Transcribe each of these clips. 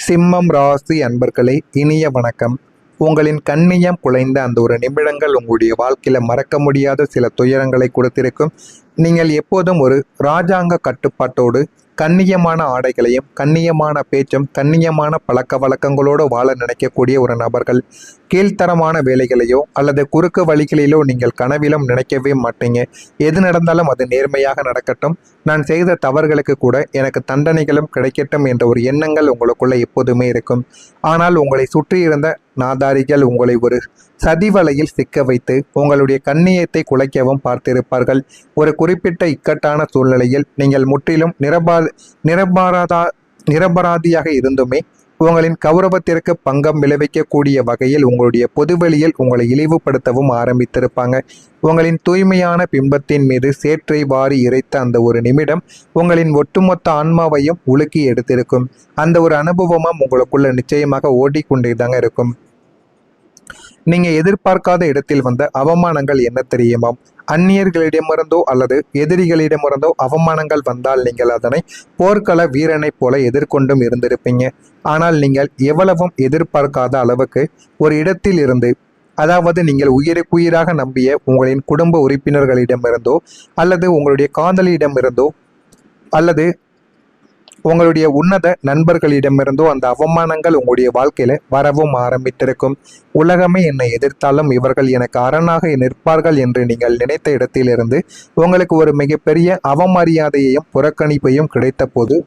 சிம்மம் ராசி அன்பர்களே, இனிய வணக்கம். உங்களின் கண்ணியம் குலைந்த அந்த ஒரு நிமிடங்கள் உங்களுடைய வாழ்க்கையில மறக்க முடியாத சில துயரங்களை கொடுத்திருக்கும். நீங்கள் எப்போதும் ஒரு ராஜாங்க கட்டுப்பாட்டோடு கண்ணியமான ஆடைகளையும் கண்ணியமான பேச்சும் கண்ணியமான பழக்க வழக்கங்களோடு வாழ நினைக்கக்கூடிய ஒரு நபர்கள். கீழ்த்தரமான வேலைகளையோ அல்லது குறுக்கு வழிகளிலோ நீங்கள் கனவிலும் நினைக்கவே மாட்டீங்க. எது நடந்தாலும் அது நேர்மையாக நடக்கட்டும், நான் செய்த தவறுகளுக்கு கூட எனக்கு தண்டனைகளும் கிடைக்கட்டும் என்ற ஒரு எண்ணங்கள் உங்களுக்குள்ள எப்போதுமே இருக்கும். ஆனால் உங்களை சுற்றியிருந்த நாதாரிகள் உங்களை ஒரு சதிவலையில் சிக்க வைத்து உங்களுடைய கண்ணியத்தை குலைக்கவும் பார்த்திருப்பார்கள். ஒரு குறிப்பிட்ட இக்கட்டான சூழ்நிலையில் நீங்கள் முற்றிலும் நிரபராதியாக இருந்துமே உங்களின் கௌரவத்திற்கு பங்கம் விளைவிக்கக்கூடிய வகையில் உங்களுடைய பொதுவெளியில் உங்களை இழிவுபடுத்தவும் ஆரம்பித்திருப்பாங்க. உங்களின் தூய்மையான பிம்பத்தின் மீது சேற்றை வாரி இறைத்த அந்த ஒரு நிமிடம் உங்களின் ஒட்டுமொத்த ஆன்மாவையும் உலுக்கி எடுத்திருக்கும். அந்த ஒரு அனுபவமும் உங்களுக்குள்ள நிச்சயமாக ஓடிக்கொண்டே தாங்க இருக்கும். நீங்க எதிர்பார்க்காத இடத்தில் வந்த அவமானங்கள் என்ன தெரியுமா? அந்நியர்களிடமிருந்தோ அல்லது எதிரிகளிடமிருந்தோ அவமானங்கள் வந்தால் நீங்கள் அதனை போர்க்கள வீரனைப் போல எதிர்கொண்டும் இருந்திருப்பீங்க. ஆனால் நீங்கள் எவ்வளவும் எதிர்பார்க்காத அளவுக்கு ஒரு இடத்தில் இருந்து, அதாவது நீங்கள் உயிருக்குயிராக நம்பிய உங்களின் குடும்ப உறுப்பினர்களிடமிருந்தோ அல்லது உங்களுடைய காதலியிடமிருந்தோ அல்லது உங்களுடைய உன்னத நண்பர்களிடமிருந்தோ அந்த அவமானங்கள் உங்களுடைய வாழ்க்கையில வரவும் ஆரம்பித்திருக்கும். உலகமே என்னை எதிர்த்தாலும் இவர்கள் எனக்கு அரணாக நிற்பார்கள் என்று நீங்கள் நினைத்த இடத்திலிருந்து உங்களுக்கு ஒரு மிகப்பெரிய அவமரியாதையையும் புறக்கணிப்பையும் கிடைத்த போது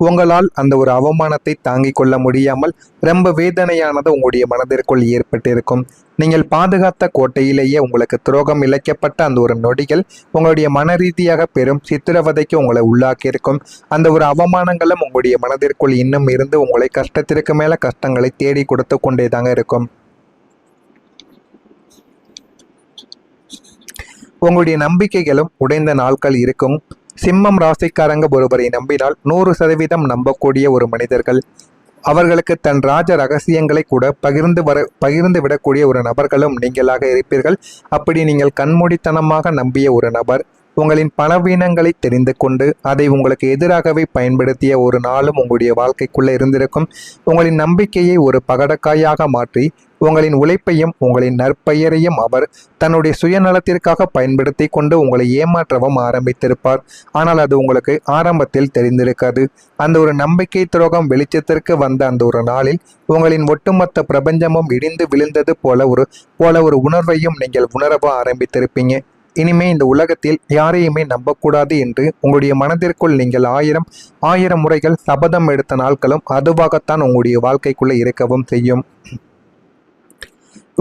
உங்களால் அந்த ஒரு அவமானத்தை தாங்கிக் கொள்ள முடியாமல் ரொம்ப வேதனையானது உங்களுடைய மனதிற்குள் ஏற்பட்டிருக்கும். நீங்கள் பாதுகாத்த கோட்டையிலேயே உங்களுக்கு துரோகம் இழைக்கப்பட்ட அந்த ஒரு நொடிகள் உங்களுடைய மன ரீதியாக பெரும் சித்திரவதைக்கு உங்களை உள்ளாக்கியிருக்கும். அந்த ஒரு அவமானங்களும் உங்களுடைய மனதிற்குள் இன்னும் இருந்து உங்களை கஷ்டத்திற்கு மேல கஷ்டங்களை தேடி கொடுத்து கொண்டே தாங்க இருக்கும். உங்களுடைய நம்பிக்கைகளும் உடைந்த நாட்கள் இருக்கும். சிம்மம் ராசிக்காரங்க ஒருவரை நம்பினால் 100% நம்பக்கூடிய ஒரு மனிதர்கள். அவர்களுக்கு தன் ராஜ ரகசியங்களை கூட பகிர்ந்து விடக்கூடிய ஒரு நபர்களும் நீங்களாக இருப்பீர்கள். அப்படி நீங்கள் கண்மூடித்தனமாக நம்பிய ஒரு நபர் உங்களின் பலவீனங்களை தெரிந்து கொண்டு அதை உங்களுக்கு எதிராகவே பயன்படுத்திய ஒரு நாளும் உங்களுடைய வாழ்க்கைக்குள்ள இருந்திருக்கும். உங்களின் நம்பிக்கையை ஒரு பகடக்காயாக மாற்றி உங்களின் உழைப்பையும் உங்களின் நற்பெயரையும் அவர் தன்னுடைய சுயநலத்திற்காக பயன்படுத்தி கொண்டு உங்களை ஏமாற்றவும் ஆரம்பித்திருப்பார். ஆனால் அது உங்களுக்கு ஆரம்பத்தில் தெரிந்திருக்காது. அந்த ஒரு நம்பிக்கை துரோகம் வெளிச்சத்திற்கு வந்த அந்த ஒரு நாளில் உங்களின் ஒட்டுமொத்த பிரபஞ்சமும் இடிந்து விழுந்தது போல ஒரு உணர்வையும் நீங்கள் உணரவும் ஆரம்பித்திருப்பீங்க. இனிமே இந்த உலகத்தில் யாரையுமே நம்பக்கூடாது என்று உங்களுடைய மனதிற்குள் நீங்கள் ஆயிரம் முறைகள் சபதம் எடுத்த நாட்களும் அதுவாகத்தான் உங்களுடைய வாழ்க்கைக்குள்ள இருக்கவும் செய்யும்.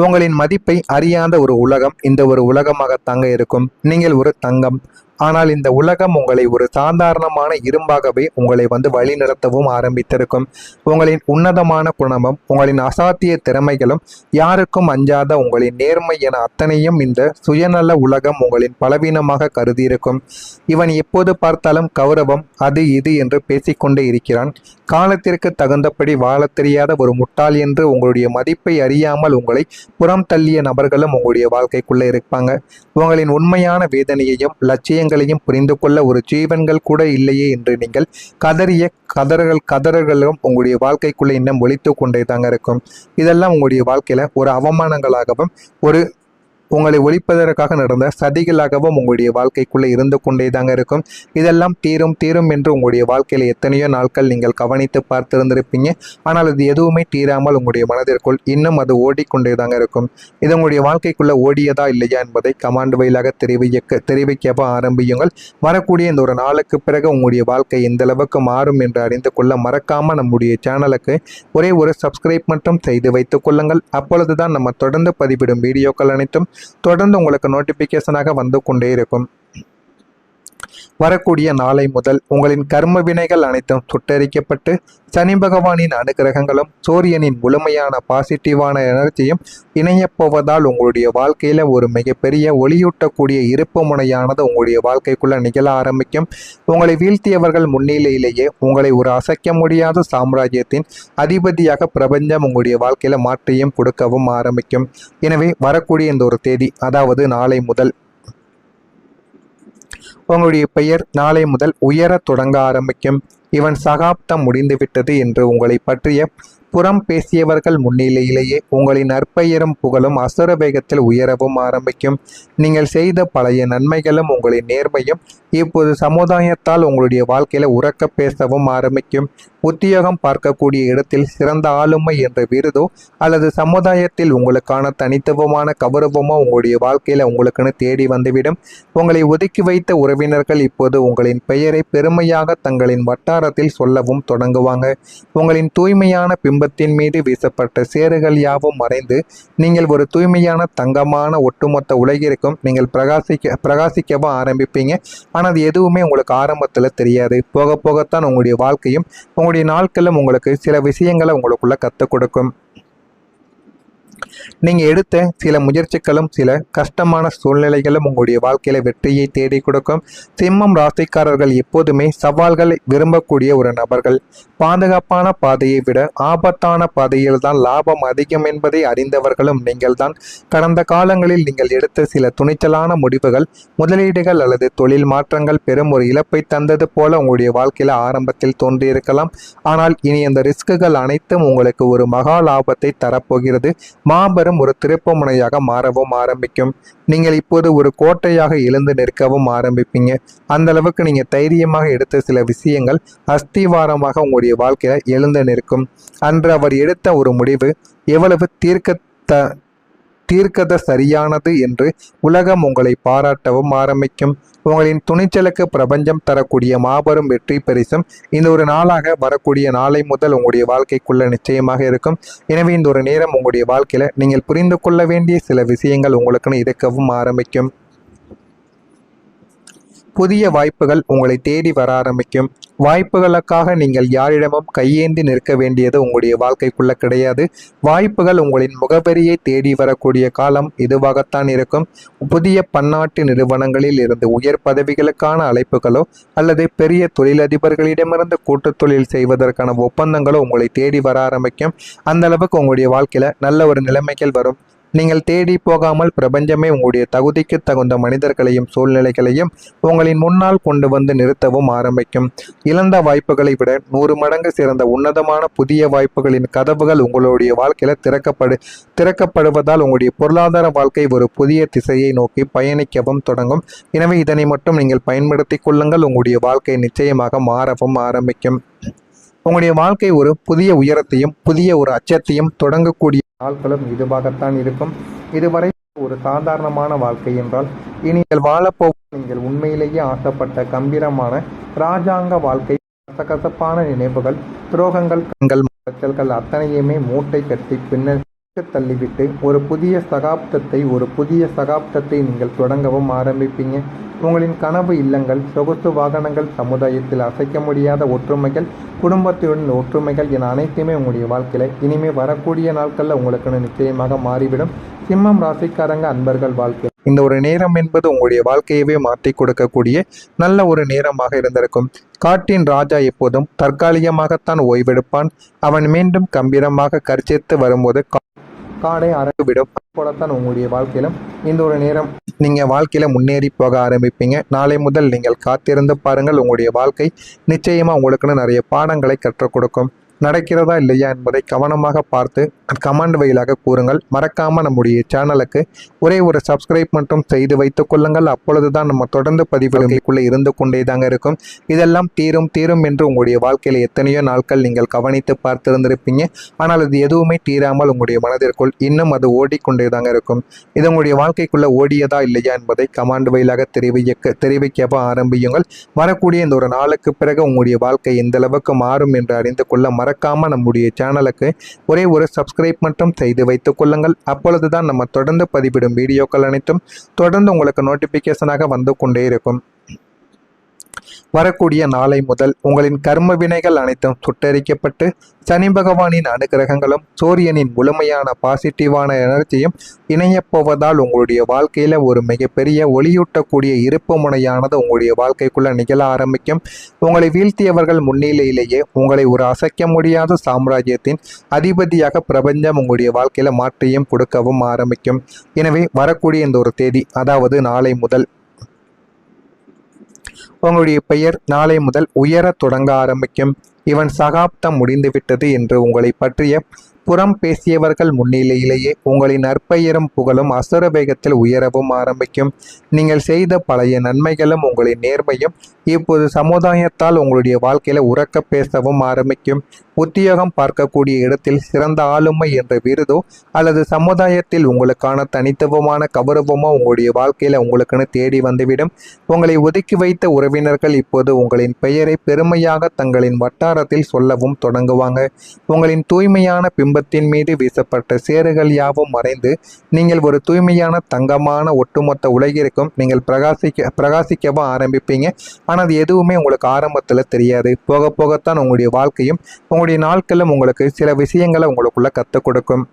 உங்களின் மதிப்பை அறியாத ஒரு உலகம் இந்த ஒரு உலகமாகத்தாங்க இருக்கும். நீங்கள் ஒரு தங்கம், ஆனால் இந்த உலகம் உங்களை ஒரு சாதாரணமான இரும்பாகவே உங்களை வழி நடத்தவும் ஆரம்பித்திருக்கும். உங்களின் உன்னதமான குணமும் உங்களின் அசாத்திய திறமைகளும் யாருக்கும் அஞ்சாத உங்களின் நேர்மை என அத்தனையும் இந்த சுயநல உலகம் உங்களின் பலவீனமாக கருதியிருக்கும். இவன் எப்போது பார்த்தாலும் கௌரவம் அது இது என்று பேசிக்கொண்டே இருக்கிறான். காலத்திற்கு தகுந்தபடி வாழ தெரியாத ஒரு முட்டாள் என்று உங்களுடைய மதிப்பை அறியாமல் உங்களை புறம் தள்ளிய நபர்களும் உங்களுடைய வாழ்க்கைக்குள்ளே இருப்பாங்க. உங்களின் உண்மையான வேதனையையும் லட்சியங்களையும் புரிந்து கொள்ள ஒரு ஜீவன்கள் கூட இல்லையே என்று நீங்கள் கதறிய கதறல்களும் உங்களுடைய வாழ்க்கைக்குள்ளே இன்னும் ஒலித்து கொண்டே தாங்க இருக்கும். இதெல்லாம் உங்களுடைய வாழ்க்கையில ஒரு அவமானங்களாகவும் ஒரு உங்களை ஒழிப்பதற்காக நடந்த சதிகளாகவும் உங்களுடைய வாழ்க்கைக்குள்ளே இருந்து கொண்டே தாங்க இருக்கும். இதெல்லாம் தீரும் என்று உங்களுடைய வாழ்க்கையில் எத்தனையோ நாட்கள் நீங்கள் கவனித்து பார்த்திருந்திருப்பீங்க. ஆனால் அது எதுவுமே தீராமல் உங்களுடைய மனதிற்குள் இன்னும் அது ஓடிக்கொண்டே தாங்க இருக்கும். இது உங்களுடைய வாழ்க்கைக்குள்ள ஓடியதா இல்லையா என்பதை கமாண்ட் வழியாக தெரிவிக்க ஆரம்பியுங்கள். வரக்கூடிய இந்த ஒரு நாளுக்கு பிறகு உங்களுடைய வாழ்க்கை எந்த அளவுக்கு மாறும் என்று அறிந்து கொள்ள மறக்காம நம்முடைய சேனலுக்கு ஒரே ஒரு சப்ஸ்கிரைப் மட்டும் செய்து வைத்துக் கொள்ளுங்கள். அப்பொழுதுதான் நம்ம தொடர்ந்து பதிவிடும் வீடியோக்கள் அனைத்தும் தொடர்ந்து உங்களுக்கு நோட்டிபிகேஷனாக வந்து கொண்டே இருக்கும். வரக்கூடிய நாளை முதல் உங்களின் கர்ம வினைகள் அனைத்தும் சுட்டரிக்கப்பட்டு சனி பகவானின் அனுகிரகங்களும் சூரியனின் முழுமையான பாசிட்டிவான எனர்ஜியும் இணையப்போவதால் உங்களுடைய வாழ்க்கையில ஒரு மிகப்பெரிய ஒளியூட்டக்கூடிய இருப்பு முனையானது உங்களுடைய வாழ்க்கைக்குள்ள நிகழ ஆரம்பிக்கும். உங்களை வீழ்த்தியவர்கள் முன்னிலையிலேயே உங்களை ஒரு அசைக்க முடியாத சாம்ராஜ்யத்தின் அதிபதியாக பிரபஞ்சம் உங்களுடைய வாழ்க்கையில மாற்றியும் கொடுக்கவும் ஆரம்பிக்கும். எனவே வரக்கூடிய இந்த ஒரு தேதி, அதாவது நாளை முதல் உங்களுடைய பெயர் நாளை முதல் உயர தொடங்க ஆரம்பிக்கும். இவன் சகாப்தம் முடிந்துவிட்டது என்று உங்களை பற்றிய புறம் பேசியவர்கள் முன்னிலையிலேயே உங்களின் நற்பெயரும் புகழும் அசுர வேகத்தில் உயரவும் ஆரம்பிக்கும். நீங்கள் செய்த பழைய நன்மைகளும் உங்களின் நேர்மையும் இப்போது சமுதாயத்தால் உங்களுடைய வாழ்க்கையில உறக்க பேசவும் ஆரம்பிக்கும். உத்தியோகம் பார்க்கக்கூடிய இடத்தில் சிறந்த ஆளுமை என்ற விருதோ அல்லது சமுதாயத்தில் உங்களுக்கான தனித்துவமான கௌரவமோ உங்களுடைய வாழ்க்கையில உங்களுக்குன்னு தேடி வந்துவிடும். உங்களை ஒதுக்கி வைத்த உறவினர்கள் இப்போது உங்களின் பெயரை பெருமையாக தங்களின் வட்டாரத்தில் சொல்லவும் தொடங்குவாங்க. உங்களின் தூய்மையான பிம்பத்தின் மீது வீசப்பட்ட சேறுகள் யாவும் மறைந்து நீங்கள் ஒரு தூய்மையான தங்கமான ஒட்டுமொத்த உலகிற்கும் நீங்கள் பிரகாசிக்கவும் ஆரம்பிப்பீங்க. ஆனால் அது எதுவுமே உங்களுக்கு ஆரம்பத்தில் தெரியாது. போக போகத்தான் உங்களுடைய வாழ்க்கையும் உங்களுடைய நாட்களும் உங்களுக்கு சில விஷயங்களை உங்களுக்குள்ள கற்றுக் கொடுக்கும். நீங்க எடுத்த சில முயற்சிகளும் சில கஷ்டமான சூழ்நிலைகளும் உங்களுடைய வாழ்க்கையில வெற்றியை தேடி கொடுக்கும். சிம்மம் ராசிக்காரர்கள் எப்போதுமே சவால்களை விரும்பக்கூடிய ஒரு நபர்கள். பாதுகாப்பான பாதையை விட ஆபத்தான பாதையில் தான் லாபம் அதிகம் என்பதை அறிந்தவர்களும் நீங்கள் தான். கடந்த காலங்களில் நீங்கள் எடுத்த சில துணிச்சலான முடிவுகள், முதலீடுகள் அல்லது தொழில் மாற்றங்கள் பெரும் ஒரு இழப்பை தந்தது போல உங்களுடைய வாழ்க்கையில ஆரம்பத்தில் தோன்றியிருக்கலாம். ஆனால் இனி அந்த ரிஸ்குகள் அனைத்தும் உங்களுக்கு ஒரு மகா லாபத்தை தரப்போகிறது. மாபெரும் ஒரு திருப்பு முனையாக மாறவும் ஆரம்பிக்கும். நீங்கள் இப்போது ஒரு கோட்டையாக எழுந்து நிற்கவும் ஆரம்பிப்பீங்க. அந்த அளவுக்கு நீங்க தைரியமாக எடுத்த சில விஷயங்கள் அஸ்திவாரமாக உங்களுடைய வாழ்க்கையில எழுந்து நிற்கும். அன்று அவர் எடுத்த ஒரு முடிவு எவ்வளவு தீர்க்கத சரியானது என்று உலகம் உங்களை பாராட்டவும் ஆரம்பிக்கும். உங்களின் துணிச்சலுக்கு பிரபஞ்சம் தரக்கூடிய மாபெரும் வெற்றி பரிசும் இந்த ஒரு நாளாக வரக்கூடிய நாளை முதல் உங்களுடைய வாழ்க்கைக்குள்ள நிச்சயமாக இருக்கும். எனவே இந்த ஒரு நேரம் உங்களுடைய வாழ்க்கையில நீங்கள் புரிந்து கொள்ள வேண்டிய சில விஷயங்கள் உங்களுக்குன்னு இருக்கவும் ஆரம்பிக்கும். புதிய வாய்ப்புகள் உங்களை தேடி வர ஆரம்பிக்கும். வாய்ப்புகளுக்காக நீங்கள் யாரிடமும் கையேந்தி நிற்க வேண்டியது உங்களுடைய வாழ்க்கைக்குள்ள கிடையாது. வாய்ப்புகள் உங்களின் முகவரியை தேடி வரக்கூடிய காலம் இதுவாகத்தான் இருக்கும். புதிய பன்னாட்டு நிறுவனங்களில் இருந்து உயர் பதவிகளுக்கான அழைப்புகளோ அல்லது பெரிய தொழிலதிபர்களிடமிருந்து கூட்டு தொழில் செய்வதற்கான ஒப்பந்தங்களோ உங்களை தேடி வர ஆரம்பிக்கும். அந்த அளவுக்கு உங்களுடைய வாழ்க்கையில நல்ல ஒரு நிலைமைகள் வரும். நீங்கள் தேடி போகாமல் பிரபஞ்சமே உங்களுடைய தகுதிக்கு தகுந்த மனிதர்களையும் சூழ்நிலைகளையும் உங்களின் முன்னால் கொண்டு வந்து நிறுத்தவும் ஆரம்பிக்கும். இழந்த வாய்ப்புகளை விட 100 மடங்கு சிறந்த உன்னதமான புதிய வாய்ப்புகளின் கதவுகள் உங்களுடைய வாழ்க்கையில திறக்கப்படுவதால் உங்களுடைய பொருளாதார வாழ்க்கை ஒரு புதிய திசையை நோக்கி பயணிக்கவும் தொடங்கும். எனவே இதனை மட்டும் நீங்கள் பயன்படுத்தி கொள்ளுங்கள். உங்களுடைய வாழ்க்கை நிச்சயமாக மாறவும் ஆரம்பிக்கும். உங்களுடைய வாழ்க்கை ஒரு புதிய உயரத்தையும் புதிய ஒரு அச்சத்தையும் தொடங்கக்கூடிய நாட்களும் இதுவாகத்தான் இருக்கும். இதுவரை ஒரு சாதாரணமான வாழ்க்கை என்றால் இனி நீங்கள் வாழப்போகும் நீங்கள் உண்மையிலேயே ஆசைப்பட்ட கம்பீரமான இராஜாங்க வாழ்க்கை. கசகசப்பான நினைவுகள், துரோகங்கள், கண்கள், மறைச்சல்கள் அத்தனையுமே மூட்டை கட்டி பின்னர் தள்ளிவிட்டு ஒரு புதிய சகாப்தத்தை நீங்கள் தொடங்கவும் ஆரம்பிப்பீங்க. உங்களின் கனவு இல்லங்கள், சொகுசு வாகனங்கள், சமுதாயத்தில் அசைக்க முடியாத ஒற்றுமைகள், குடும்பத்துடன் ஒற்றுமைகள் என அனைத்துமே உங்களுடைய வாழ்க்கையில இனிமே வரக்கூடிய நாட்கள்ல உங்களுக்குன்னு நிச்சயமாக மாறிவிடும். சிம்மம் ராசிக்காரங்க அன்பர்கள் வாழ்க்கை இந்த ஒரு நேரம் என்பது உங்களுடைய வாழ்க்கையவே மாற்றி கொடுக்கக்கூடிய நல்ல ஒரு நேரமாக இருந்திருக்கும். காட்டின் ராஜா எப்போதும் தற்காலிகமாகத்தான் ஓய்வெடுப்பான். அவன் மீண்டும் கம்பீரமாக கர்ஜித்து வரும்போது காடை அரங்குவிடும். போலத்தான் உங்களுடைய வாழ்க்கையிலும் இந்த ஒரு நேரம் நீங்க வாழ்க்கையில முன்னேறி போக ஆரம்பிப்பீங்க. நாளை முதல் நீங்கள் காத்திருந்து பாருங்கள். உங்களுடைய வாழ்க்கை நிச்சயமா உங்களுக்குன்னு நிறைய பாடங்களை கற்றுக் கொடுக்கும். நடக்கிறதா இல்லையா என்பதை கவனமாக பார்த்து கமெண்ட் வழியாக கூறுங்கள். மறக்காம நம்முடைய சேனலுக்கு ஒரே ஒரு சப்ஸ்கிரைப் மட்டும் செய்து வைத்துக் கொள்ளுங்கள். அப்பொழுதுதான் நம்ம தொடர்ந்து பதிவுகளுக்குள்ளே இருந்து கொண்டே தாங்க இருக்கும். இதெல்லாம் தீரும் என்று உங்களுடைய வாழ்க்கையில எத்தனையோ நாட்கள் நீங்கள் கவனித்து பார்த்திருந்திருப்பீங்க. ஆனால் அது எதுவுமே தீராமல் உங்களுடைய மனதிற்குள் இன்னும் அது ஓடிக்கொண்டே தாங்க இருக்கும். இது உங்களுடைய வாழ்க்கைக்குள்ள ஓடியதா இல்லையா என்பதை கமெண்ட் வழியாக தெரிவிக்க ஆரம்பியுங்கள். வரக்கூடிய இந்த ஒரு நாளுக்கு பிறகு உங்களுடைய வாழ்க்கை எந்த அளவுக்கு மாறும் என்று அறிந்து கொள்ள மறக்காம நம்முடைய சேனலுக்கு ஒரே ஒரு சப்ஸ்கிரைப் மட்டும் செய்து வைத்துக் கொள்ளுங்கள். அப்பொழுதுதான் நம்ம தொடர்ந்து பதிவிடும் வீடியோக்கள் அனைத்தும் தொடர்ந்து உங்களுக்கு நோட்டிபிகேஷனாக வந்து கொண்டே இருக்கும். வரக்கூடிய நாளை முதல் உங்களின் கர்ம வினைகள் அனைத்தும் சுட்டரிக்கப்பட்டு சனி பகவானின் அனுகிரகங்களும் சூரியனின் முழுமையான பாசிட்டிவான எனர்ஜியும் இணையப்போவதால் உங்களுடைய வாழ்க்கையில ஒரு மிகப்பெரிய ஒளியூட்டக்கூடிய இருப்பு முனையானது உங்களுடைய வாழ்க்கைக்குள்ள நிகழ ஆரம்பிக்கும். உங்களை வீழ்த்தியவர்கள் முன்னிலையிலேயே உங்களை ஒரு அசைக்க முடியாத சாம்ராஜ்யத்தின் அதிபதியாக பிரபஞ்சம் உங்களுடைய வாழ்க்கையில மாற்றியும் கொடுக்கவும் ஆரம்பிக்கும். எனவே வரக்கூடிய இந்த ஒரு தேதி, அதாவது நாளை முதல் உங்களுடைய பெயர் நாளை முதல் உயரத் தொடங்க ஆரம்பிக்கும். இவன் சகாப்தம் முடிந்துவிட்டது என்று உங்களை பற்றிய புறம் பேசியவர்கள் முன்னிலையிலேயே உங்களின் நற்பெயரும் புகழும் அசுர வேகத்தில் உயரவும் ஆரம்பிக்கும். நீங்கள் செய்த பழைய நன்மைகளும் உங்களின் நேர்மையும் இப்போது சமுதாயத்தால் உங்களுடைய வாழ்க்கையில உறக்க பேசவும் ஆரம்பிக்கும். உத்தியோகம் பார்க்கக்கூடிய இடத்தில் சிறந்த ஆளுமை என்ற விருதோ அல்லது சமுதாயத்தில் உங்களுக்கான தனித்துவமான கௌரவமோ உங்களுடைய வாழ்க்கையில உங்களுக்குன்னு தேடி வந்துவிடும். உங்களை ஒதுக்கி வைத்த உறவினர்கள் இப்போது உங்களின் பெயரை பெருமையாக தங்களின் வட்டாரத்தில் சொல்லவும் தொடங்குவாங்க. உங்களின் தூய்மையான பிம்பத்தின் மீது வீசப்பட்ட சேறுகள் யாவும் மறைந்து நீங்கள் ஒரு தூய்மையான தங்கமான ஒட்டுமொத்த உலகிற்கும் நீங்கள் பிரகாசிக்கவும் ஆரம்பிப்பீங்க. ஆனால் அது எதுவுமே உங்களுக்கு ஆரம்பத்தில் தெரியாது. போக போகத்தான் உங்களுடைய வாழ்க்கையும் உங்களுடைய நாட்களும் உங்களுக்கு சில விஷயங்களை உங்களுக்குள்ள கற்றுக் கொடுக்கும்.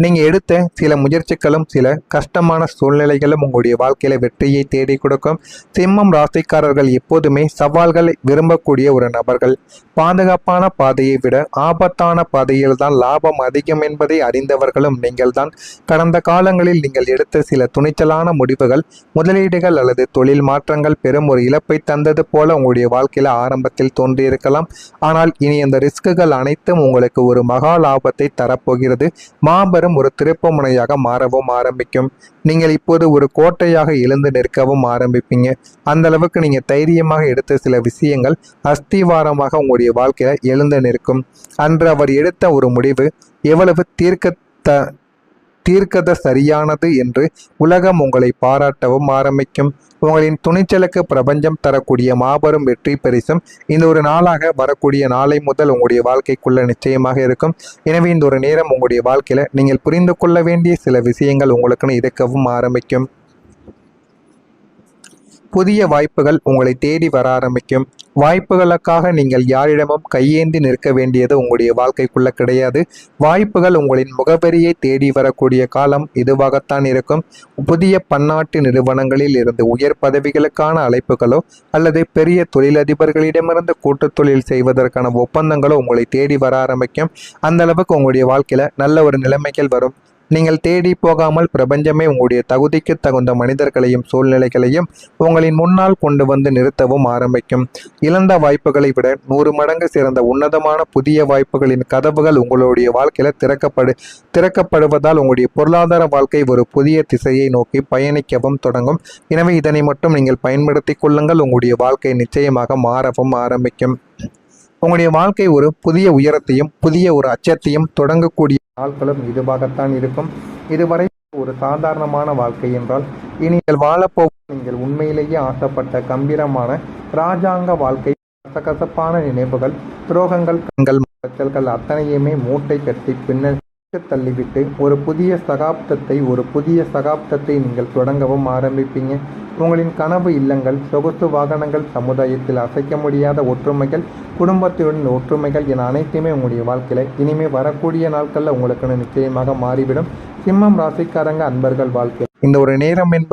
நீங்க எடுத்த சில முயற்சிகளும் சில கஷ்டமான சூழ்நிலைகளும் உங்களுடைய வாழ்க்கையில வெற்றியை தேடி கொடுக்கும். சிம்மம் ராசிக்காரர்கள் எப்போதுமே சவால்களை விரும்பக்கூடிய ஒரு நபர்கள். பாதுகாப்பான பாதையை விட ஆபத்தான பாதையில் தான் லாபம் அதிகம் என்பதை அறிந்தவர்களும் நீங்கள் தான். கடந்த காலங்களில் நீங்கள் எடுத்த சில துணிச்சலான முடிவுகள், முதலீடுகள் அல்லது தொழில் மாற்றங்கள் பெரும் ஒரு இழப்பை தந்தது போல உங்களுடைய வாழ்க்கையில ஆரம்பத்தில் தோன்றியிருக்கலாம். ஆனால் இனி அந்த ரிஸ்குகள் அனைத்தும் உங்களுக்கு ஒரு மகா லாபத்தை தரப்போகிறது. மாபெரும் ஒரு திருப்பு முனையாக மாறவும் ஆரம்பிக்கும். நீங்கள் இப்போது ஒரு கோட்டையாக எழுந்து நிற்கவும் ஆரம்பிப்பீங்க. அந்த அளவுக்கு நீங்க தைரியமாக எடுத்த சில விஷயங்கள் அஸ்திவாரமாக உங்களுடைய வாழ்க்கையில எழுந்து நிற்கும். அன்று அவர் எடுத்த ஒரு முடிவு எவ்வளவு தீர்க்கத சரியானது என்று உலகம் உங்களை பாராட்டவும் ஆரம்பிக்கும். உங்களின் துணிச்சலுக்கு பிரபஞ்சம் தரக்கூடிய மாபெரும் வெற்றி பரிசும் இந்த ஒரு நாளாக வரக்கூடிய நாளை முதல் உங்களுடைய வாழ்க்கைக்குள்ள நிச்சயமாக இருக்கும். எனவே இந்த ஒரு நேரம் உங்களுடைய வாழ்க்கையில நீங்கள் புரிந்து கொள்ள வேண்டிய சில விஷயங்கள் உங்களுக்குன்னு இருக்கவும் ஆரம்பிக்கும். புதிய வாய்ப்புகள் உங்களை தேடி வர ஆரம்பிக்கும். வாய்ப்புகளுக்காக நீங்கள் யாரிடமும் கையேந்தி நிற்க வேண்டியது உங்களுடைய வாழ்க்கைக்குள்ள கிடையாது. வாய்ப்புகள் உங்களின் முகவரியை தேடி வரக்கூடிய காலம் இதுவாகத்தான் இருக்கும். புதிய பன்னாட்டு நிறுவனங்களில் இருந்து உயர் பதவிகளுக்கான அழைப்புகளோ அல்லது பெரிய தொழிலதிபர்களிடமிருந்து கூட்டு தொழில் செய்வதற்கான ஒப்பந்தங்களோ உங்களை தேடி வர ஆரம்பிக்கும். அந்த அளவுக்கு உங்களுடைய வாழ்க்கையில நல்ல ஒரு நிலைமைகள் வரும். நீங்கள் தேடி போகாமல் பிரபஞ்சமே உங்களுடைய தகுதிக்கு தகுந்த மனிதர்களையும் சூழ்நிலைகளையும் உங்களின் முன்னால் கொண்டு வந்து நிறுத்தவும் ஆரம்பிக்கும். இழந்த வாய்ப்புகளை விட 100 மடங்கு சிறந்த உன்னதமான புதிய வாய்ப்புகளின் கதவுகள் உங்களுடைய வாழ்க்கையில திறக்கப்படுவதால் உங்களுடைய பொருளாதார வாழ்க்கை ஒரு புதிய திசையை நோக்கி பயணிக்கவும் தொடங்கும். எனவே இதனை மட்டும் நீங்கள் பயன்படுத்தி கொள்ளுங்கள். உங்களுடைய வாழ்க்கை நிச்சயமாக மாறவும் ஆரம்பிக்கும். உங்களுடைய வாழ்க்கை ஒரு புதிய உயரத்தையும் புதிய ஒரு அச்சத்தையும் தொடங்கக்கூடிய நாட்களும் இதுவாகத்தான் இருக்கும். இதுவரை ஒரு சாதாரணமான வாழ்க்கை என்றால் இனி நீங்கள் வாழப்போகும் நீங்கள் உண்மையிலேயே ஆசைப்பட்ட கம்பீரமான இராஜாங்க வாழ்க்கை. கசகசப்பான நினைவுகள், துரோகங்கள், கண்கள் அத்தனையுமே மூட்டை கட்டி பின்னர் தள்ளிவிட்டு ஒரு புதிய சகாப்தத்தை நீங்கள் தொடங்கவும் ஆரம்பிப்பீங்க. உங்களின் கனவு இல்லங்கள், சொகுசு வாகனங்கள், சமுதாயத்தில் அசைக்க முடியாத ஒற்றுமைகள், குடும்பத்துடன் ஒற்றுமைகள் என அனைத்துமே உங்களுடைய வாழ்க்கையில இனிமே வரக்கூடிய நாட்கள்ல உங்களுக்குன்னு நிச்சயமாக மாறிவிடும். சிம்மம் ராசிக்காரங்க அன்பர்கள் வாழ்க்கை இந்த ஒரு நேரம் என்பது